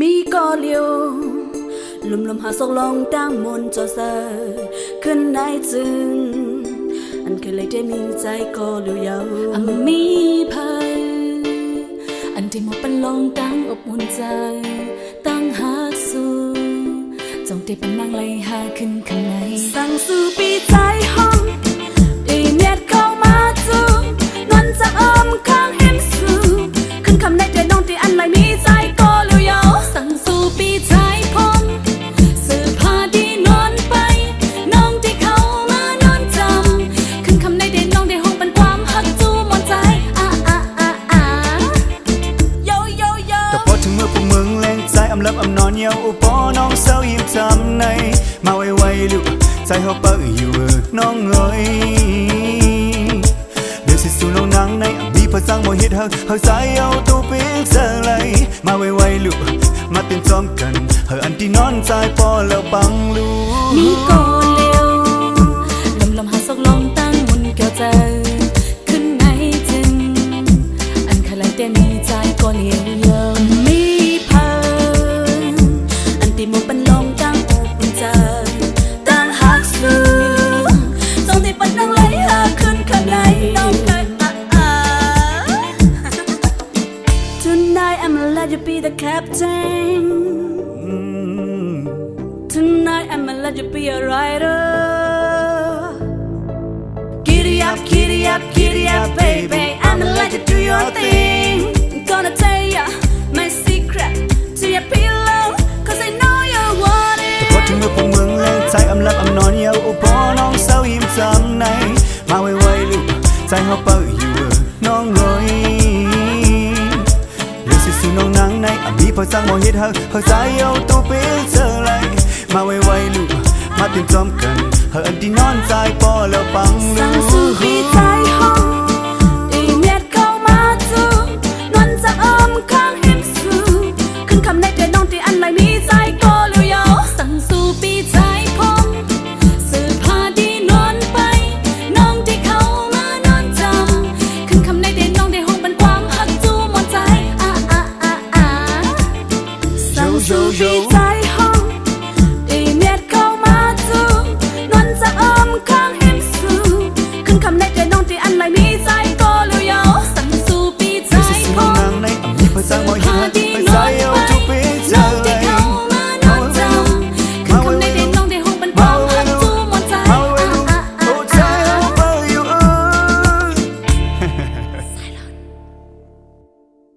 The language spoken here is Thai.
มีก็เลียวลมหาสกลองตั้งมนจอเซอขึ้นในจึงอันเคยเลยได้มีใจก็เลียวยาวอันมีภัยอันที่หมดเป็นลองตั้งอบอุ่นใจตั้งหาสู่จงได้เป็นนางไล่หาขึ้นข้างในสั่งสู่ปีใจห้องอีเนียดเข้ามาจูนวลจะอ้อมข้างเห็นสู่ขึ้นคำในใจน้องที่อันไรมีใจก็เลียวยาวสั่งสู่ปีใจพงสื่อพาดีนอนไปน้องที่เขามานอนจำขึ้นคำในใจน้องได้ห้องเป็นความหักจูมอนใจโยโยโยแต่พอถึงเมื่อพวกมึงแรงใจอำลับอำนอนเยาอุปอน้องเศร้ายิ้มจำในมาไวๆลูกใจเขาเปิดอยู่น้องเอ๋ยเดี๋ยวสิสู่น้องนางในมีภาษาโมหิตเฮาใจเอาตัวเปียกเสลยมาไวๆลูกมาเต้นซ้อมกันอันที่นอนใจพอแล้วบังลูกมีก็เร็วลมหาสกลองตั้งมุนเกี่ยวใจขึ้นในจึงอันใครเลยได้มีใจก็เลี้ยวเยอะมีเพลินอันที่มุเป็นลองตั้งอกอุ่นใจตั้งหักสูตรงที่ปันนั่งไหลหาขึ้นข้างในน้องเคยTonight I'ma let you be the captain Tonight I'ma let you be a rider Giddy up, giddy up, giddy up, baby I'ma let you do your thing I'm gonna tell ya my secret to your pillow Cause I know you want it แต่พอถึงเมื่อพวกมึงแรงใจอำลับอำนอนเยาอุปอน้องเศร้ายิ้มจำในมาไวๆลูกใจเขาเปิดอยู่น้องเอ๋ยสู่น้องนางในมีภาษาโมหิตเฮาใจเอาตัวเปียกเจอไรมาไวๆลูกมาเต้นจอมกันอันที่นอนใจพอแล้วปังลูกสั่งสู่ปีใจห้องอีเนียดเข้ามาจูนวลจะอ้อมข้างเห็นสู่ขึ้นคำในใจน้องที่อันไรมีใจก็เลียวยาวสั่งสู่ปีใจพงสื่อพาดีนอนไปน้องที่เขามานอนจำขึ้นคำในใจน้องได้ห้องเป็นความหักจูมอนใจสั่งสู่ปีใจห้องอีเนียดเข้ามาจูนวลจะอ้อมข้างเห็นสู่ขึ้นคำในใจน้องที่อันไรมีใจก็เลียวยาวสั่งสู่ปีใจพงนางในมีภาษาโมหิ